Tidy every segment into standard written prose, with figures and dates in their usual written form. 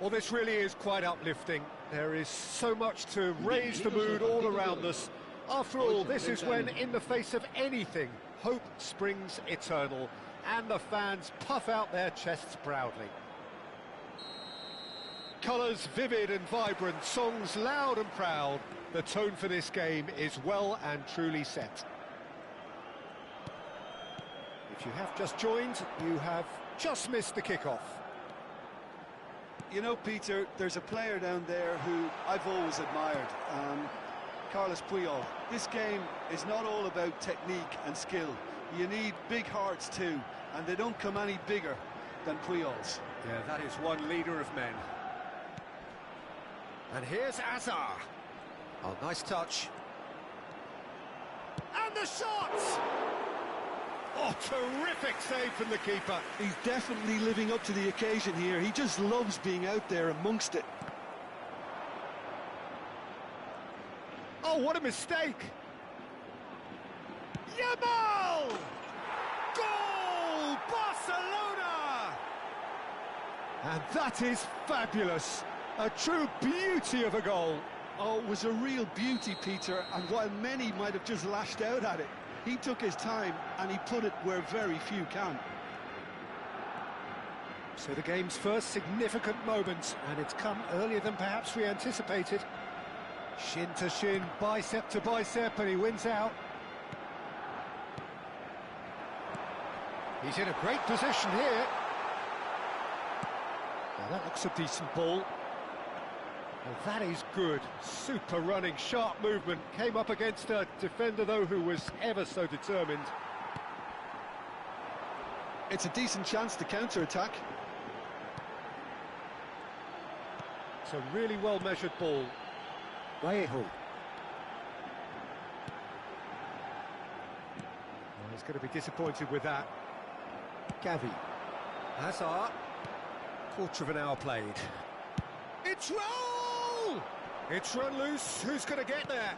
Well, this really is quite uplifting. There is so much to raise the mood all around us. After all, this is when, in the face of anything, hope springs eternal, and the fans puff out their chests proudly. Colours vivid and vibrant, songs loud and proud. The tone for this game is well and truly set. If you have just joined, you have just missed the kickoff. You know, Peter, there's a player down there who I've always admired, Carlos Puyol. This game is not all about technique and skill. You need big hearts too, and they don't come any bigger than Puyol's. Yeah, that is one leader of men. And here's Azar. Oh, nice touch. And the shot! Oh, terrific save from the keeper. He's definitely living up to the occasion here. He just loves being out there amongst it. Oh, what a mistake! Yamal! Goal! Barcelona! And that is fabulous. A true beauty of a goal. Oh, it was a real beauty, Peter, and while many might have just lashed out at it, he took his time and he put it where very few can. So the game's first significant moment, and it's come earlier than perhaps we anticipated. Shin to shin, bicep to bicep, and he wins out. He's in a great position here. Well, that looks a decent ball. Well, that is good. Super running, sharp movement. Came up against a defender, though, who was ever so determined. It's a decent chance to counter-attack. It's a really well-measured ball. Vallejo. Well, he's going to be disappointed with that. Gavi. Hazard. Quarter of an hour played. It's roll! It's run loose. Who's going to get there?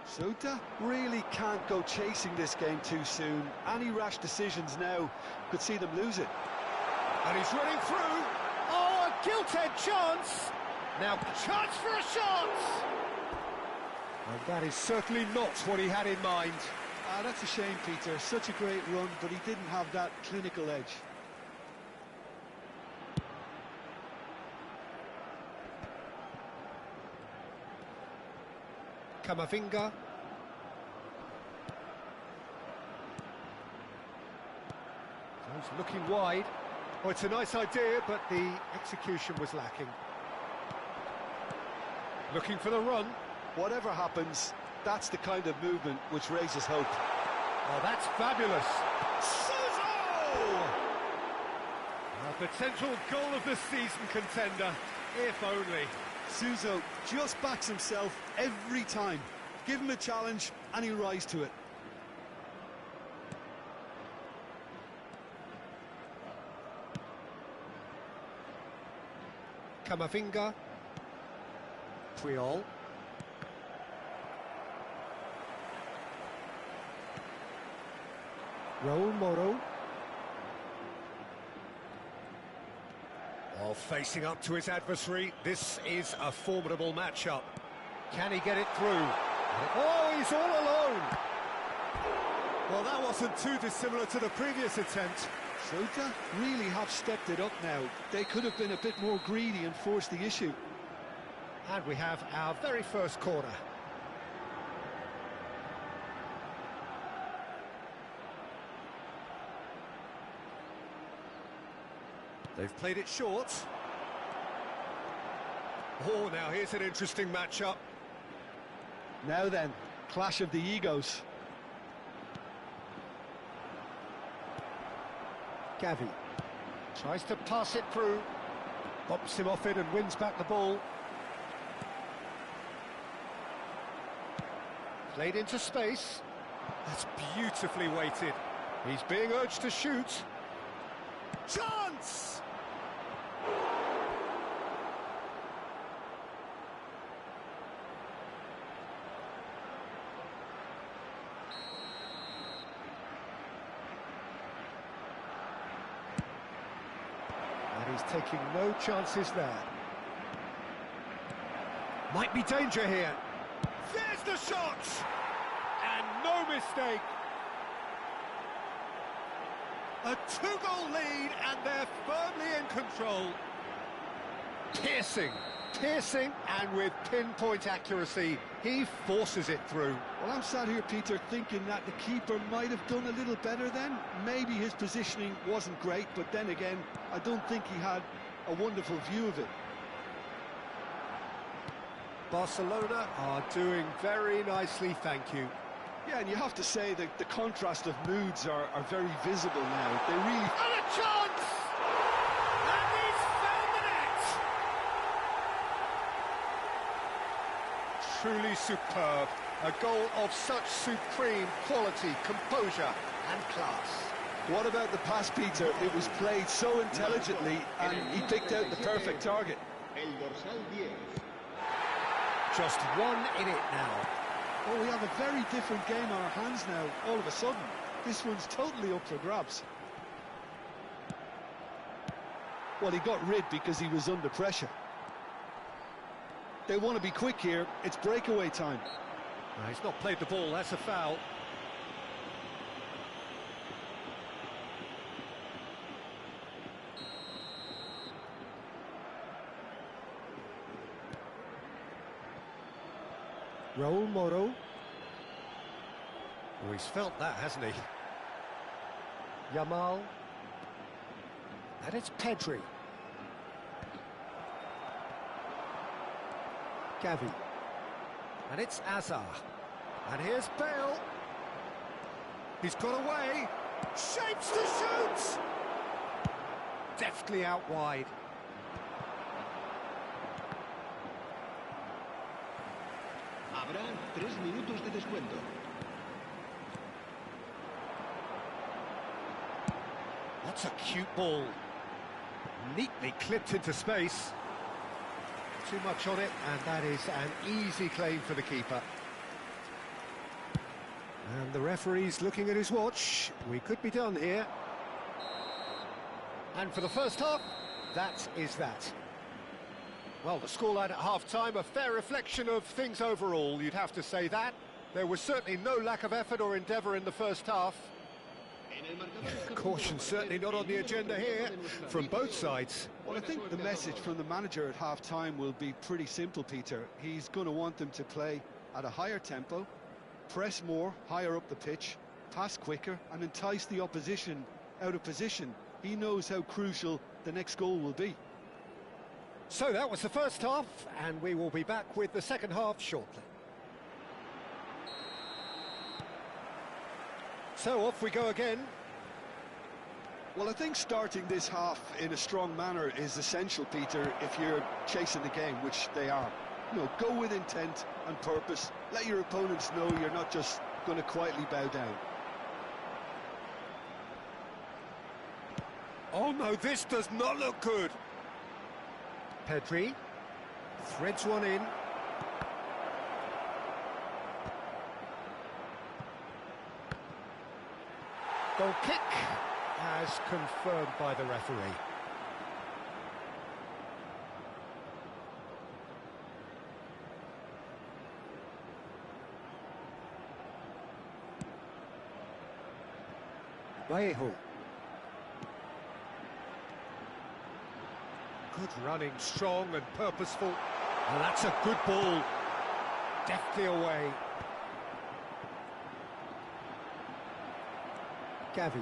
Sota really can't go chasing this game too soon. Any rash decisions now could see them lose it. And he's running through. Oh, a gilt-edged chance. Now, chance for a shot! And that is certainly not what he had in mind. That's a shame, Peter. Such a great run, but he didn't have that clinical edge. Camavinga. He's looking wide. Oh, it's a nice idea, but the execution was lacking. Looking for the run. Whatever happens, that's the kind of movement which raises hope. Oh, that's fabulous. Suso! A potential goal of the season contender, if only. Suso just backs himself every time. Give him a challenge and he'll rise to it. Camavinga. Puyol. Raul Moro. While facing up to his adversary, this is a formidable matchup. Can he get it through? Oh, he's all alone! Well, that wasn't too dissimilar to the previous attempt. Sota really have stepped it up now. They could have been a bit more greedy and forced the issue. And we have our very first corner. They've played it short. Oh, now here's an interesting matchup. Now then, clash of the egos. Gavi tries to pass it through, bumps him off it and wins back the ball. Played into space. That's beautifully weighted. He's being urged to shoot. Chance! And he's taking no chances there. Might be danger here. There's the shot! And no mistake. A two-goal lead, and they're firmly in control. Piercing, and with pinpoint accuracy, he forces it through. Well, I'm sat here, Peter, thinking that the keeper might have done a little better then. Maybe his positioning wasn't great, but then again, I don't think he had a wonderful view of it. Barcelona are doing very nicely, thank you. Yeah, and you have to say that the contrast of moods are very visible now. They really... And a chance! And he's found the net! Truly superb. A goal of such supreme quality, composure and class. What about the pass, Peter? It was played so intelligently and he picked out the perfect target. Just one in it now. Oh, we have a very different game on our hands now, all of a sudden. This one's totally up for grabs. Well, he got rid because he was under pressure. They want to be quick here. It's breakaway time. No, he's not played the ball, that's a foul. Raul Moro. Oh, he's felt that, hasn't he? Yamal. And it's Pedri. Gavi. And it's Azar. And here's Bale. He's got away. Shapes to shoot! Deftly out wide. Habrá 3 minutos de descuento. That's a cute ball. Neatly clipped into space. Too much on it, and that is an easy claim for the keeper. And the referee's looking at his watch. We could be done here. And for the first half, that is that. Well, the scoreline at half-time, a fair reflection of things overall, you'd have to say that. There was certainly no lack of effort or endeavour in the first half. Caution certainly not on the agenda here, from both sides. Well, I think the message from the manager at half-time will be pretty simple, Peter. He's going to want them to play at a higher tempo, press more, higher up the pitch, pass quicker, and entice the opposition out of position. He knows how crucial the next goal will be. So that was the first half, and we will be back with the second half shortly. So off we go again. Well, I think starting this half in a strong manner is essential, Peter, if you're chasing the game, which they are. You know, go with intent and purpose. Let your opponents know you're not just going to quietly bow down. Oh no, this does not look good. Pedri threads one in. Goal kick as confirmed by the referee. Vallejo. Good running, strong and purposeful. And that's a good ball. Deftly away. Gavi.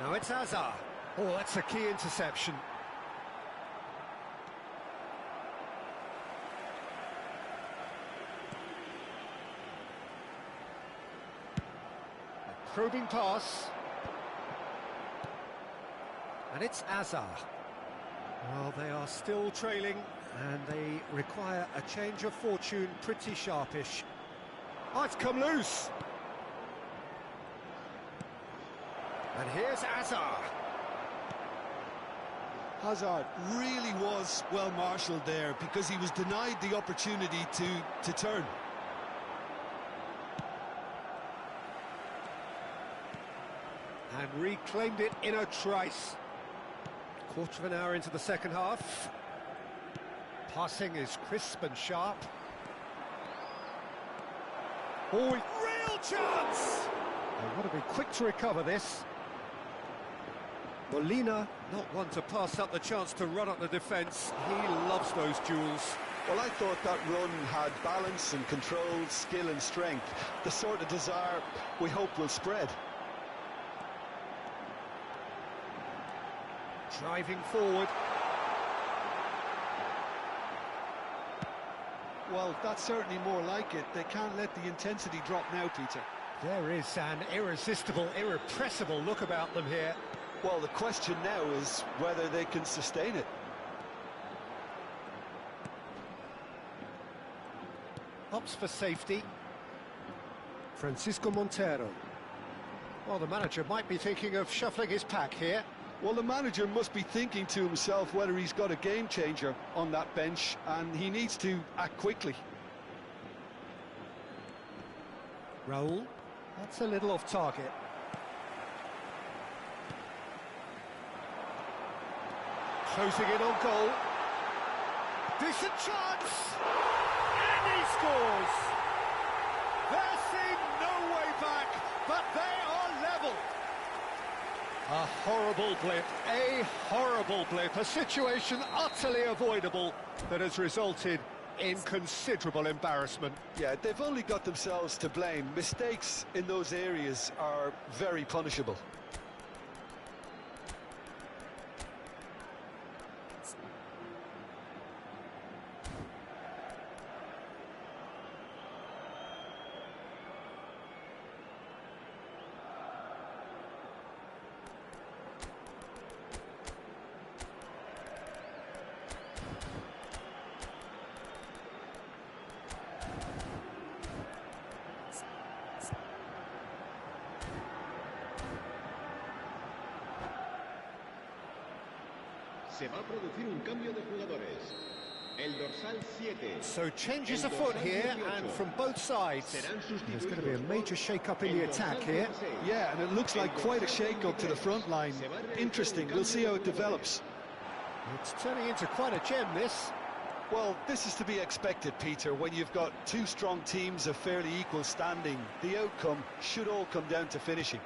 Now it's Azar. Oh, that's a key interception. A probing pass. And it's Azar. Well, they are still trailing, and they require a change of fortune pretty sharpish. Oh, it's come loose. And here's Azar. Hazard really was well marshalled there because he was denied the opportunity to turn. And reclaimed it in a trice. Quarter of an hour into the second half. Passing is crisp and sharp. Oh, real chance! They want to be quick to recover this. Molina, not one to pass up the chance to run up the defence. He loves those duels. Well, I thought that run had balance and control, skill and strength. The sort of desire we hope will spread. Driving forward. Well, that's certainly more like it. They can't let the intensity drop now, Peter. There is an irresistible, irrepressible look about them here. Well, the question now is whether they can sustain it. Opts for safety. Francisco Montero. Well, the manager might be thinking of shuffling his pack here. Well, the manager must be thinking to himself whether he's got a game changer on that bench, and he needs to act quickly. Raul. That's a little off target. Closing in on goal. Decent chance! And he scores! There seemed no way back, but they are level. A horrible blip, a situation utterly avoidable that has resulted in considerable embarrassment. Yeah, they've only got themselves to blame. Mistakes in those areas are very punishable. Se va a producir un cambio de jugadores. El dorsal 7. So changes afoot here, and from both sides. There's going to be a major shake-up in the attack here. Yeah, and it looks like quite a shake-up to the front line. Interesting, we'll see how it develops. It's turning into quite a gem, this. Well, this is to be expected, Peter. When you've got two strong teams of fairly equal standing, the outcome should all come down to finishing.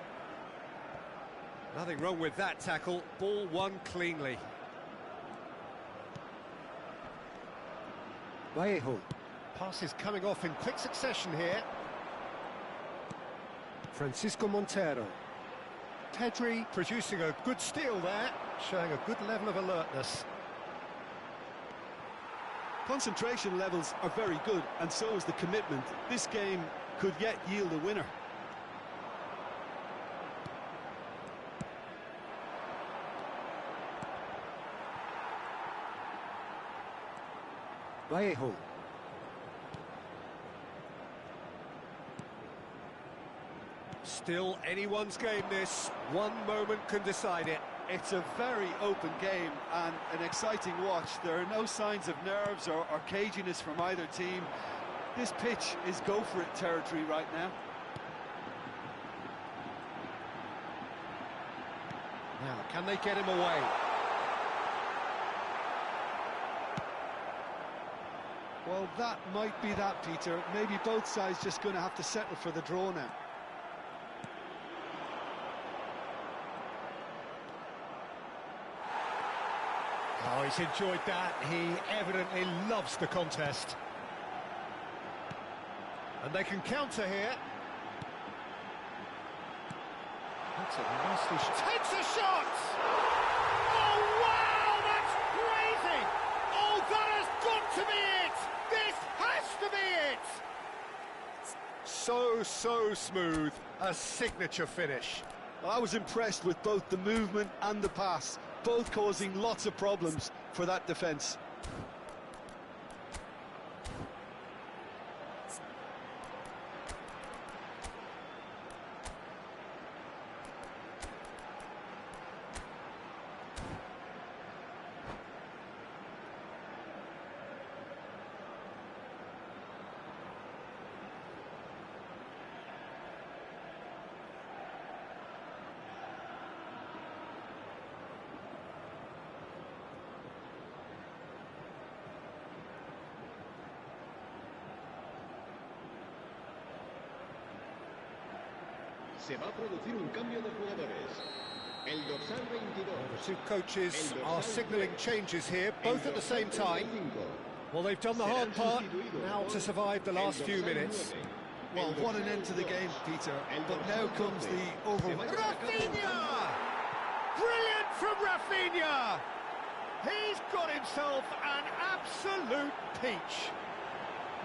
Nothing wrong with that tackle. Ball won cleanly. Vallejo. Pass is coming off in quick succession here. Francisco Montero. Pedri producing a good steal there, showing a good level of alertness. Concentration levels are very good, and so is the commitment. This game could yet yield a winner. Vallejo. Still anyone's game, this. One moment can decide it. It's a very open game and an exciting watch. There are no signs of nerves or caginess from either team. This pitch is go-for-it territory right now. Now, can they get him away? Well, that might be that, Peter. Maybe both sides just going to have to settle for the draw now. Oh, he's enjoyed that. He evidently loves the contest. And they can counter here. That's a nicely takes a shot! Oh, wow, that's crazy! Oh, that has got to be it! This has to be it! So smooth. A signature finish. Well, I was impressed with both the movement and the pass, both causing lots of problems for that defence. Se va a producir un cambio de jugadores. El dorsal 22. The two coaches are signalling changes here, both at the same time. Well, they've done the hard part, now to survive the last few minutes. Well, what an end to the game, Peter. But now comes the overwhelming... Rafinha! Brilliant from Rafinha! He's got himself an absolute peach.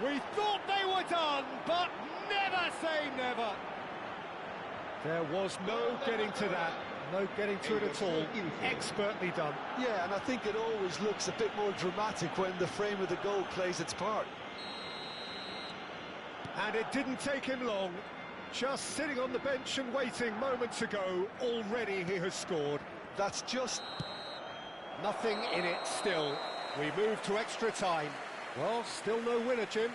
We thought they were done, but never say never. There was no getting to that, no getting to it at all. Expertly done. Yeah, and I think it always looks a bit more dramatic when the frame of the goal plays its part. And it didn't take him long. Just sitting on the bench and waiting moments ago, already he has scored. That's just... Nothing in it still. We move to extra time. Well, still no winner, Jim.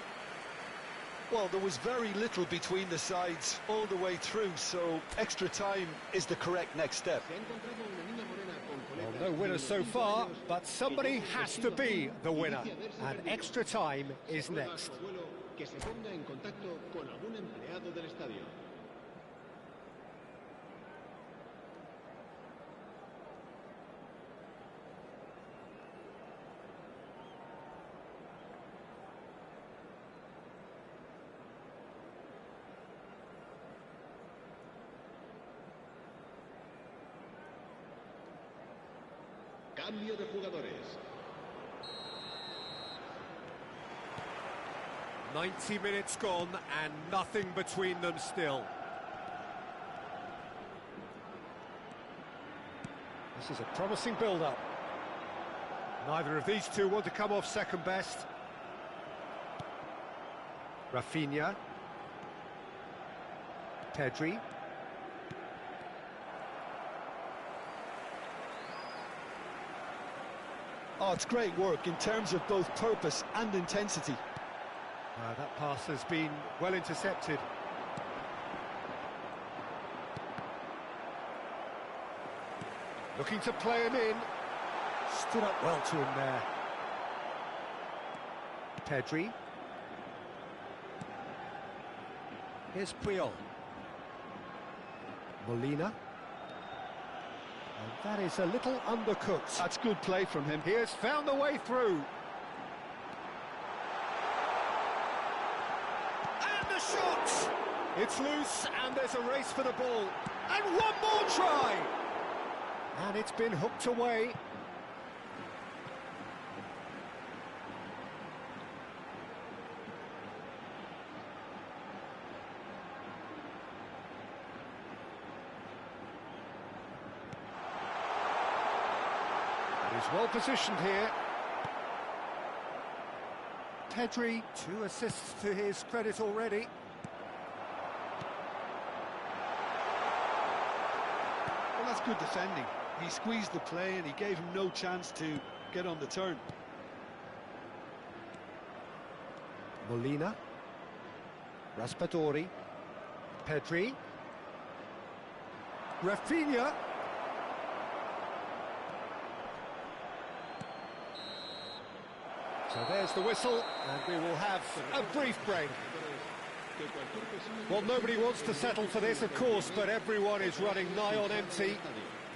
Well, there was very little between the sides all the way through, so extra time is the correct next step. Well, no winner so far, but somebody has to be the winner. And extra time is next. Que se ponga en contacto con algún empleado del estadio. Cambio de jugadores. 90 minutes gone and nothing between them still. This is a promising build-up. Neither of these two want to come off second best. Rafinha. Pedri. Oh, it's great work in terms of both purpose and intensity. That pass has been well intercepted. Looking to play him in. Stood up well to him there. Pedri. Here's Puyol. Molina. And that is a little undercooked. That's good play from him. He has found the way through. Shot! It's loose and there's a race for the ball. And one more try! And it's been hooked away. And he's well positioned here. Pedri, 2 assists to his credit already. Well, that's good defending. He squeezed the play and he gave him no chance to get on the turn. Molina. Raspadori. Pedri. Rafinha. So there's the whistle, and we will have a brief break. Well, nobody wants to settle for this, of course, but everyone is running nigh on empty.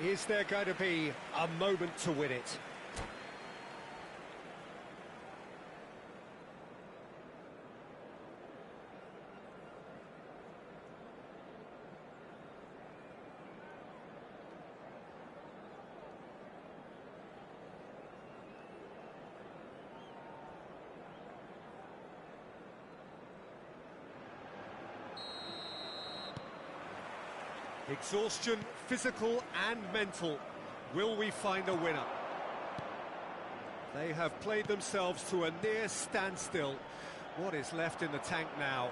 Is there going to be a moment to win it? Exhaustion, physical and mental. Will we find a winner? They have played themselves to a near standstill. What is left in the tank now?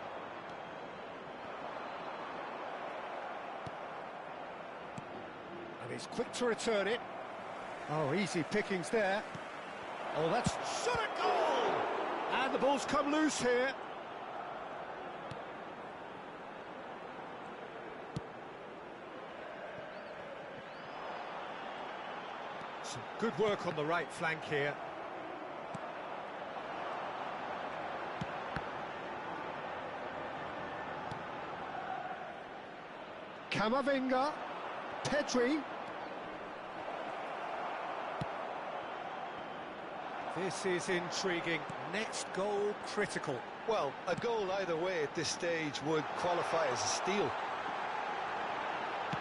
And he's quick to return it. Oh, easy pickings there. Oh, that's shot at goal! And the ball's come loose here. Some good work on the right flank here. Camavinga, Pedri. This is intriguing. Next goal critical. Well, a goal either way at this stage would qualify as a steal.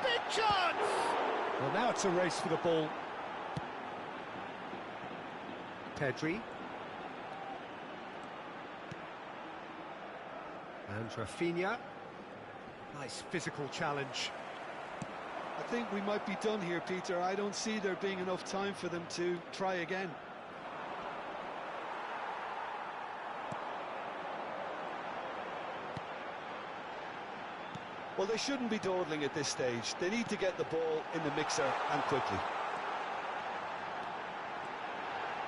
Big chance! Well, now it's a race for the ball. Pedri. And Rafinha. Nice physical challenge. I think we might be done here, Peter. I don't see there being enough time for them to try again. Well, they shouldn't be dawdling at this stage. They need to get the ball in the mixer and quickly.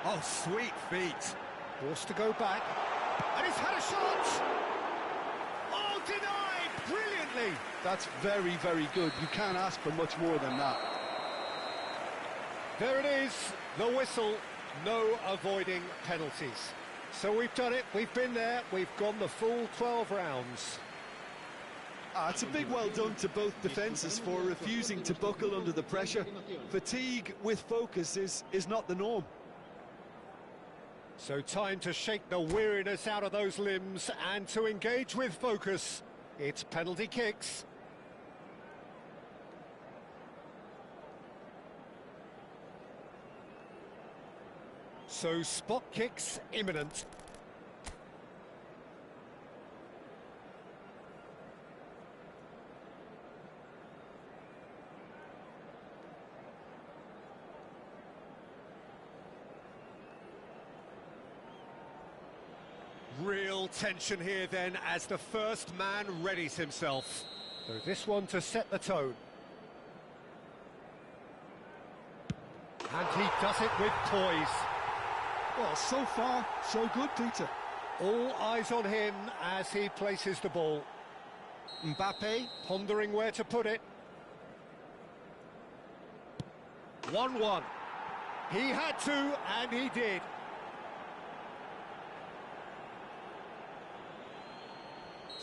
Oh, sweet feet. Forced to go back. And he's had a shot! Oh, denied! Brilliantly! That's very, very good. You can't ask for much more than that. There it is, the whistle. No avoiding penalties. So we've done it, we've been there, we've gone the full 12 rounds. It's a big well done to both defences for refusing to buckle under the pressure. Fatigue with focus is not the norm. So time to shake the weariness out of those limbs and to engage with focus. It's penalty kicks. So spot kicks imminent. Real tension here then as the first man readies himself. So this one to set the tone. And he does it with poise. Well, so far, so good, Peter. All eyes on him as he places the ball. Mbappe pondering where to put it. 1-1. He had to, and he did.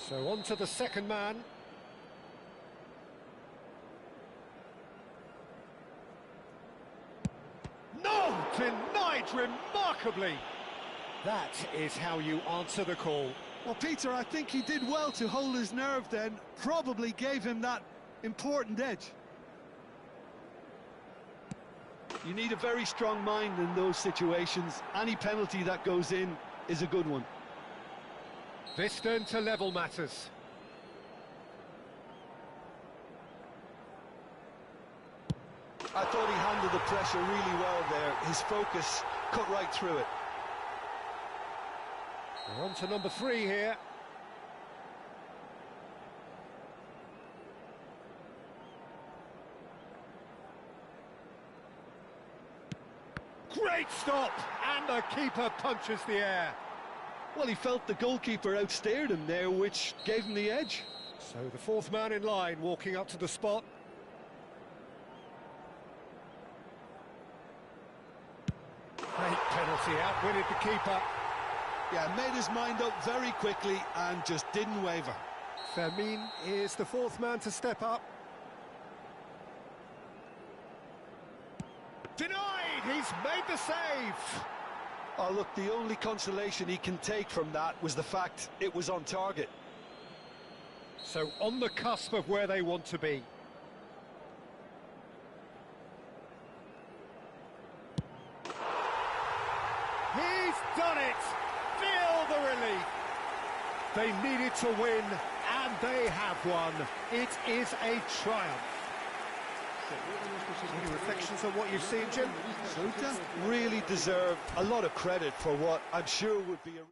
So on to the second man. No! Denied remarkably! That is how you answer the call. Well, Peter, I think he did well to hold his nerve then. Probably gave him that important edge. You need a very strong mind in those situations. Any penalty that goes in is a good one. This then to level matters. I thought he handled the pressure really well there. His focus cut right through it. We're on to number 3 here. Great stop! And the keeper punches the air. Well, he felt the goalkeeper outstared him there, which gave him the edge. So the fourth man in line walking up to the spot. Great penalty, outwitted the keeper. Yeah, made his mind up very quickly and just didn't waver. Fermin is the fourth man to step up. Denied! He's made the save! Oh, look, the only consolation he can take from that was the fact it was on target. So on the cusp of where they want to be. He's done it! Feel the relief! They needed to win, and they have won. It is a triumph. Any reflections on what you've seen, Jim? Ceuta really deserve a lot of credit for what I'm sure would be a...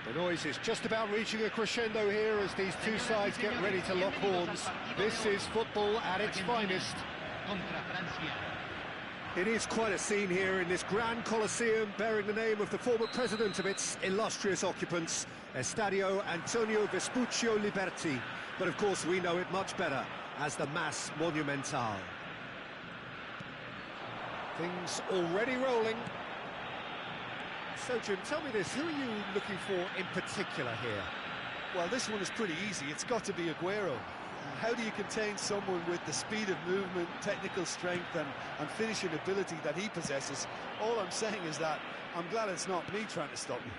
The noise is just about reaching a crescendo here as these two sides get ready to lock horns. This is football at its finest. It is quite a scene here in this grand Colosseum, bearing the name of the former president of its illustrious occupants, Estadio Antonio Vespuccio Liberti. But of course we know it much better as the Mas Monumental. Things already rolling. So, Jim, tell me this, who are you looking for in particular here? Well, this one is pretty easy. It's got to be Aguero. How do you contain someone with the speed of movement, technical strength and finishing ability that he possesses? All I'm saying is that I'm glad it's not me trying to stop him.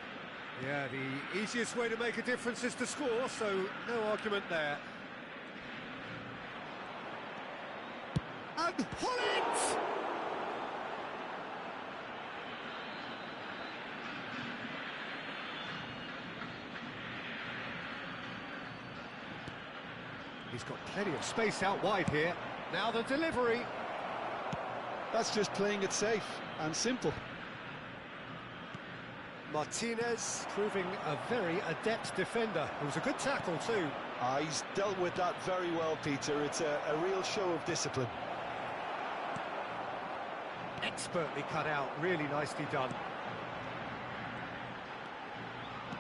Yeah, the easiest way to make a difference is to score, so no argument there. And Holland! He's got plenty of space out wide here. Now the delivery. That's just playing it safe and simple. Martinez proving a very adept defender. It was a good tackle too. He's dealt with that very well, Peter. It's a real show of discipline. Expertly cut out, really nicely done.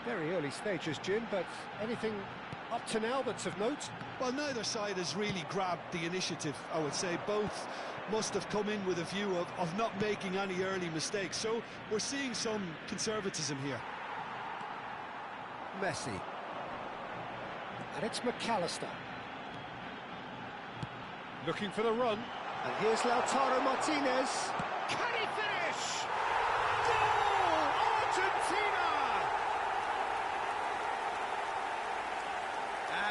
Very early stages, Jim, but anything up to now that's of note? Well, neither side has really grabbed the initiative, I would say. Both must have come in with a view of not making any early mistakes. So we're seeing some conservatism here. Messi. And it's McAllister. Looking for the run. And here's Lautaro Martinez. Can he finish? Goal! Argentina!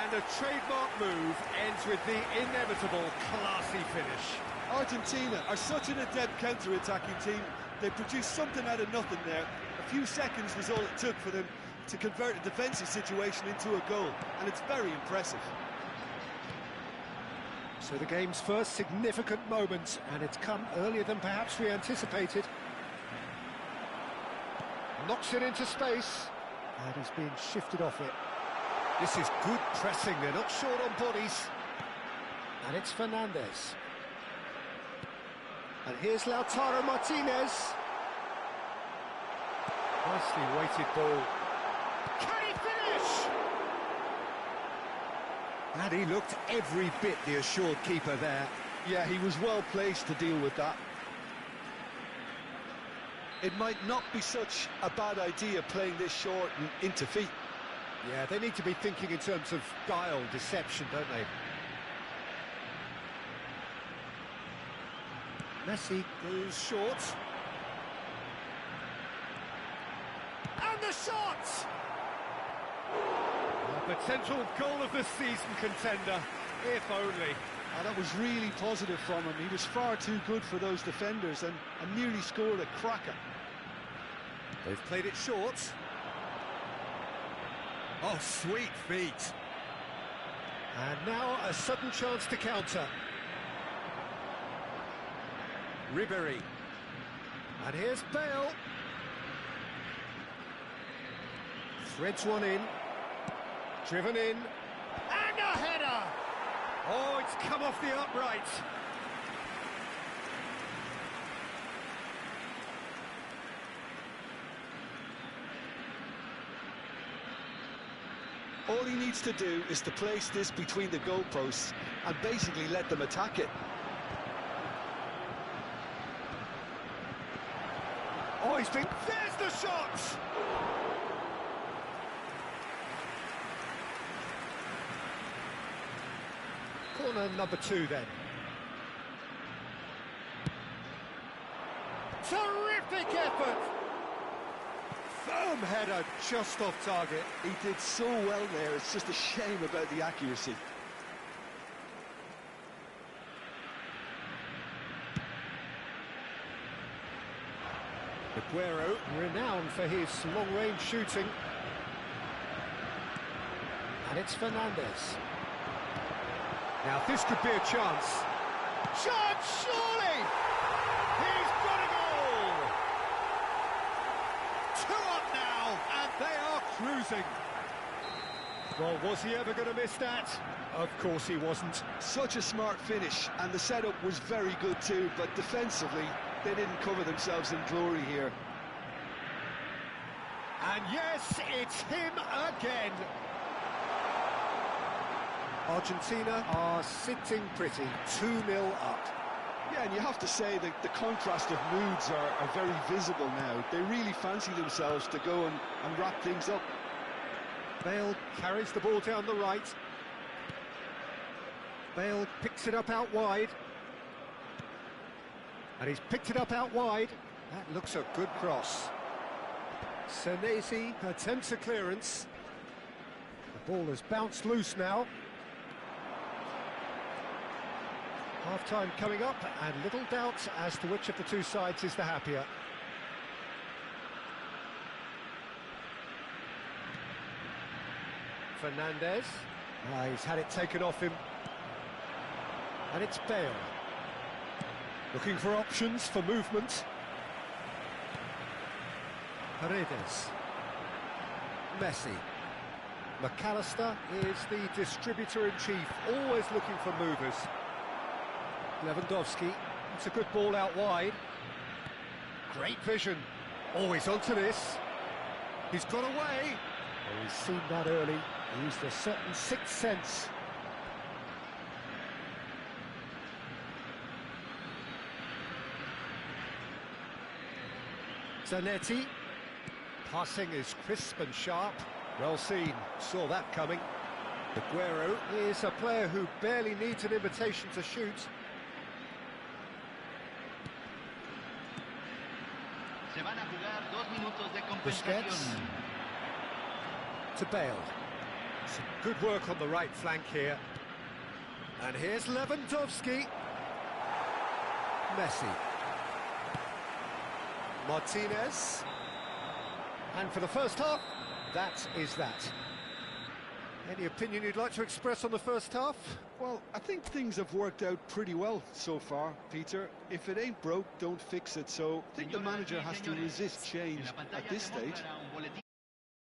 And a trademark move ends with the inevitable classy finish. Argentina are such an adept counter-attacking team. They produced something out of nothing there. A few seconds was all it took for them to convert a defensive situation into a goal, and it's very impressive. So the game's first significant moment, and it's come earlier than perhaps we anticipated. Knocks it into space, and he's being shifted off it. This is good pressing, they're not short on bodies. And it's Fernandez. And here's Lautaro Martinez. Nicely weighted ball. Can he finish? And he looked every bit the assured keeper there. Yeah, he was well placed to deal with that. It might not be such a bad idea playing this short and into feet. Yeah, they need to be thinking in terms of guile, deception, don't they? Messi goes short. And the shot! A potential goal of the season contender, if only. And that was really positive from him. He was far too good for those defenders and nearly scored a cracker. They've played it short. Oh, sweet feet. And now a sudden chance to counter. Ribéry. And here's Bale. Threads one in. Driven in. And a header! Oh, it's come off the upright. All he needs to do is to place this between the goalposts and basically let them attack it. Oh, he's been... There's the shot! Corner number 2 then. Terrific effort! Firm header just off target. He did so well there, it's just a shame about the accuracy. Aguero, renowned for his long-range shooting. And it's Fernandez. Now this could be a chance. Shot, surely! He's got a goal! 2 up now, and they are cruising. amazing. Well, was he ever going to miss that? Of course he wasn't. Such a smart finish, and the setup was very good too, but defensively, they didn't cover themselves in glory here. And yes, it's him again. Argentina are sitting pretty, 2-0 up. Yeah, and you have to say that the contrast of moods are very visible now. They really fancy themselves to go and wrap things up. Bale carries the ball down the right. Bale picks it up out wide. And he's picked it up out wide. That looks a good cross. Senesi attempts a clearance. The ball has bounced loose now. Half-time coming up, and little doubt as to which of the two sides is the happier. Fernandez. He's had it taken off him. And it's Bale. Looking for options for movement. Paredes. Messi. McAllister is the distributor-in-chief, always looking for movers. Lewandowski, it's a good ball out wide. Great vision. Always onto this. He's got away. Oh, he's seen that early. Used a certain sixth sense. Zanetti. Passing is crisp and sharp. Well seen. Saw that coming. Aguero is a player who barely needs an invitation to shoot. Busquets to Bale. Some good work on the right flank here. And here's Lewandowski. Messi. Martinez. And for the first half, that is that. Any opinion you'd like to express on the first half? Well, I think things have worked out pretty well so far, Peter. If it ain't broke, don't fix it. So I think the manager has to resist change at this stage.